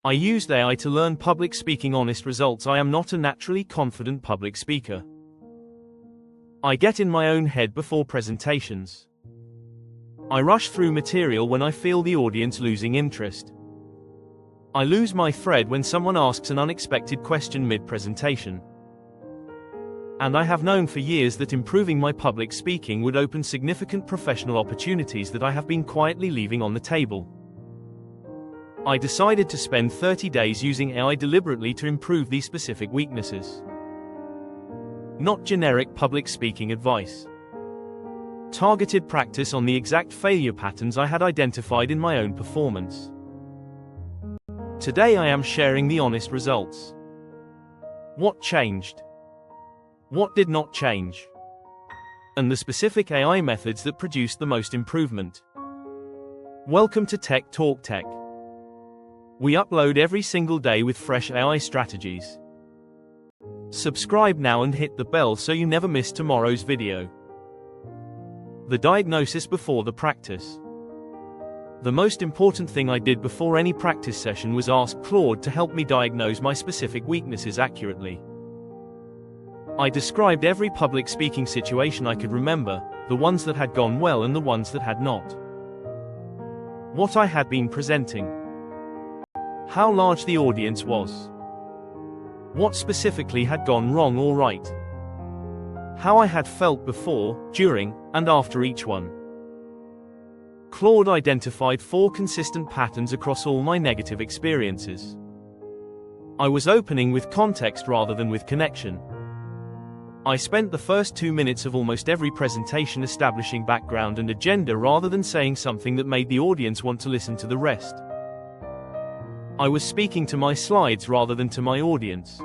I used AI to learn public speaking. Honest results: I am not a naturally confident public speaker. I get in my own head before presentations. I rush through material when I feel the audience losing interest. I lose my thread when someone asks an unexpected question mid-presentation. And I have known for years that improving my public speaking would open significant professional opportunities that I have been quietly leaving on the table. I decided to spend 30 days using AI deliberately to improve these specific weaknesses. Not generic public speaking advice. Targeted practice on the exact failure patterns I had identified in my own performance. Today I am sharing the honest results. What changed? What did not change? And the specific AI methods that produced the most improvement. Welcome to Tech Talk Tech. We upload every single day with fresh AI strategies. Subscribe now and hit the bell so you never miss tomorrow's video. The diagnosis before the practice. The most important thing I did before any practice session was ask Claude to help me diagnose my specific weaknesses accurately. I described every public speaking situation I could remember, the ones that had gone well and the ones that had not. What I had been presenting. How large the audience was. What specifically had gone wrong or right. How I had felt before, during, and after each one. Claude identified 4 consistent patterns across all my negative experiences. I was opening with context rather than with connection. I spent the first 2 minutes of almost every presentation establishing background and agenda rather than saying something that made the audience want to listen to the rest. I was speaking to my slides rather than to my audience.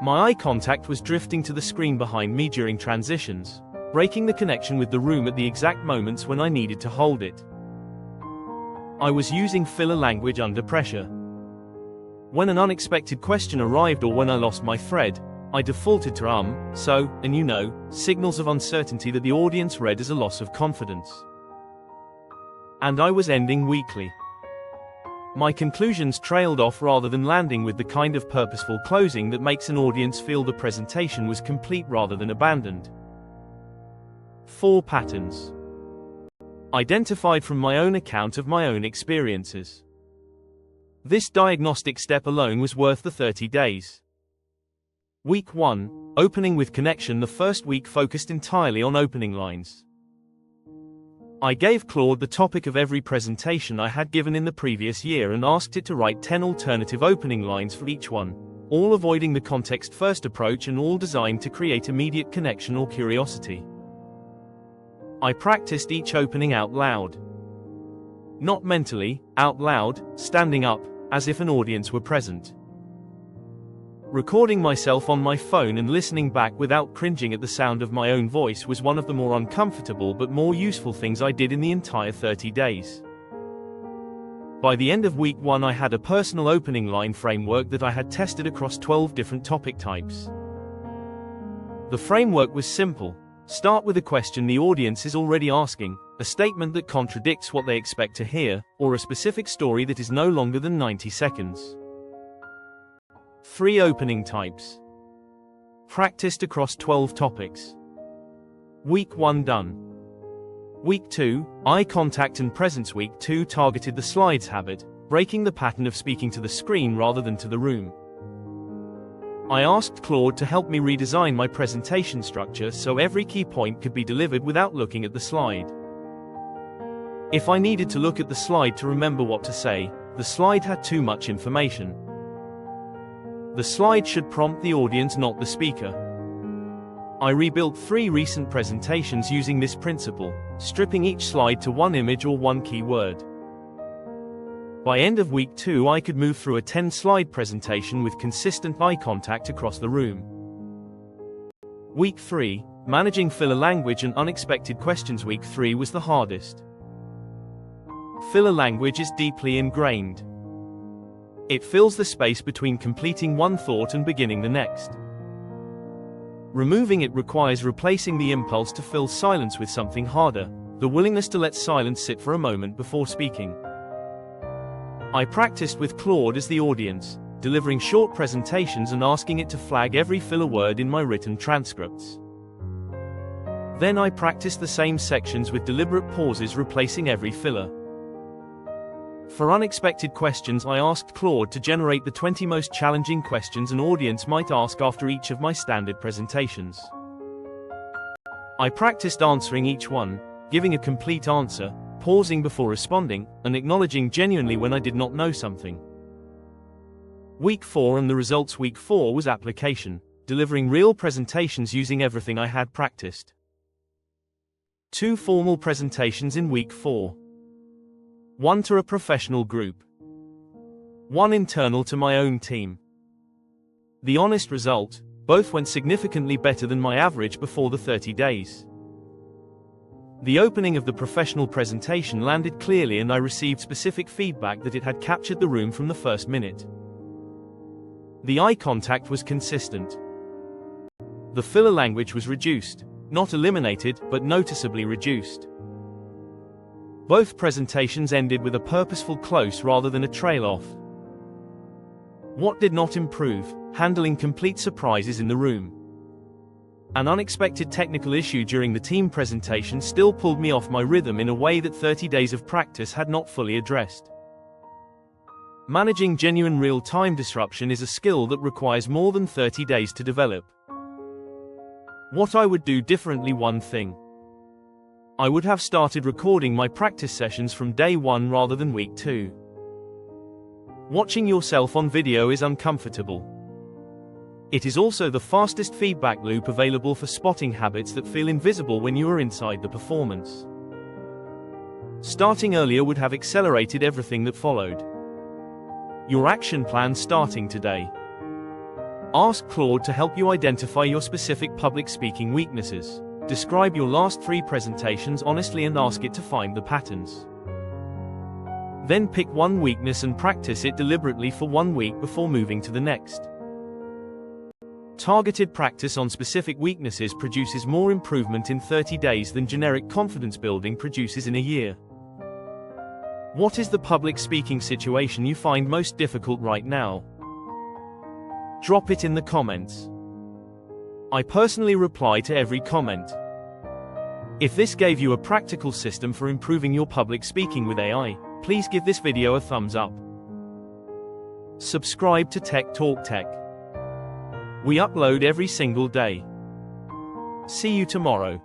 My eye contact was drifting to the screen behind me during transitions, breaking the connection with the room at the exact moments when I needed to hold it. I was using filler language under pressure. When an unexpected question arrived or when I lost my thread, I defaulted to so, and you know, signals of uncertainty that the audience read as a loss of confidence. And I was ending weakly. My conclusions trailed off rather than landing with the kind of purposeful closing that makes an audience feel the presentation was complete rather than abandoned. 4 patterns. Identified from my own account of my own experiences. This diagnostic step alone was worth the 30 days. Week 1, opening with connection. The first week focused entirely on opening lines. I gave Claude the topic of every presentation I had given in the previous year and asked it to write 10 alternative opening lines for each one, all avoiding the context-first approach and all designed to create immediate connection or curiosity. I practiced each opening out loud. Not mentally, out loud, standing up, as if an audience were present. Recording myself on my phone and listening back without cringing at the sound of my own voice was one of the more uncomfortable but more useful things I did in the entire 30 days. By the end of week 1 I had a personal opening line framework that I had tested across 12 different topic types. The framework was simple. Start with a question the audience is already asking, a statement that contradicts what they expect to hear, or a specific story that is no longer than 90 seconds. 3 opening types. Practiced across 12 topics. Week 1 done. Week 2, eye contact and presence. Week 2 targeted the slides habit, breaking the pattern of speaking to the screen rather than to the room. I asked Claude to help me redesign my presentation structure so every key point could be delivered without looking at the slide. If I needed to look at the slide to remember what to say, the slide had too much information. The slide should prompt the audience, not the speaker. I rebuilt 3 recent presentations using this principle, stripping each slide to 1 image or 1 key word. By end of week 2 I could move through a 10-slide presentation with consistent eye contact across the room. Week 3, managing filler language and unexpected questions. Week 3 was the hardest. Filler language is deeply ingrained. It fills the space between completing one thought and beginning the next. Removing it requires replacing the impulse to fill silence with something harder, the willingness to let silence sit for a moment before speaking. I practiced with Claude as the audience, delivering short presentations and asking it to flag every filler word in my written transcripts. Then I practiced the same sections with deliberate pauses replacing every filler. For unexpected questions, I asked Claude to generate the 20 most challenging questions an audience might ask after each of my standard presentations. I practiced answering each one, giving a complete answer, pausing before responding, and acknowledging genuinely when I did not know something. Week 4 and the results. Week 4 was application, delivering real presentations using everything I had practiced. 2 formal presentations in week 4. 1 to a professional group. 1 internal to my own team. The honest result, both went significantly better than my average before the 30 days. The opening of the professional presentation landed clearly and I received specific feedback that it had captured the room from the first minute. The eye contact was consistent. The filler language was reduced, not eliminated, but noticeably reduced. Both presentations ended with a purposeful close rather than a trail-off. What did not improve? Handling complete surprises in the room. An unexpected technical issue during the team presentation still pulled me off my rhythm in a way that 30 days of practice had not fully addressed. Managing genuine real-time disruption is a skill that requires more than 30 days to develop. What I would do differently. 1 thing. I would have started recording my practice sessions from day 1 rather than week 2. Watching yourself on video is uncomfortable. It is also the fastest feedback loop available for spotting habits that feel invisible when you are inside the performance. Starting earlier would have accelerated everything that followed. Your action plan starting today. Ask Claude to help you identify your specific public speaking weaknesses. Describe your last 3 presentations honestly and ask it to find the patterns. Then pick 1 weakness and practice it deliberately for 1 week before moving to the next. Targeted practice on specific weaknesses produces more improvement in 30 days than generic confidence building produces in a year. What is the public speaking situation you find most difficult right now? Drop it in the comments. I personally reply to every comment. If this gave you a practical system for improving your public speaking with AI, please give this video a thumbs up. Subscribe to Tech Talk Tech. We upload every single day. See you tomorrow.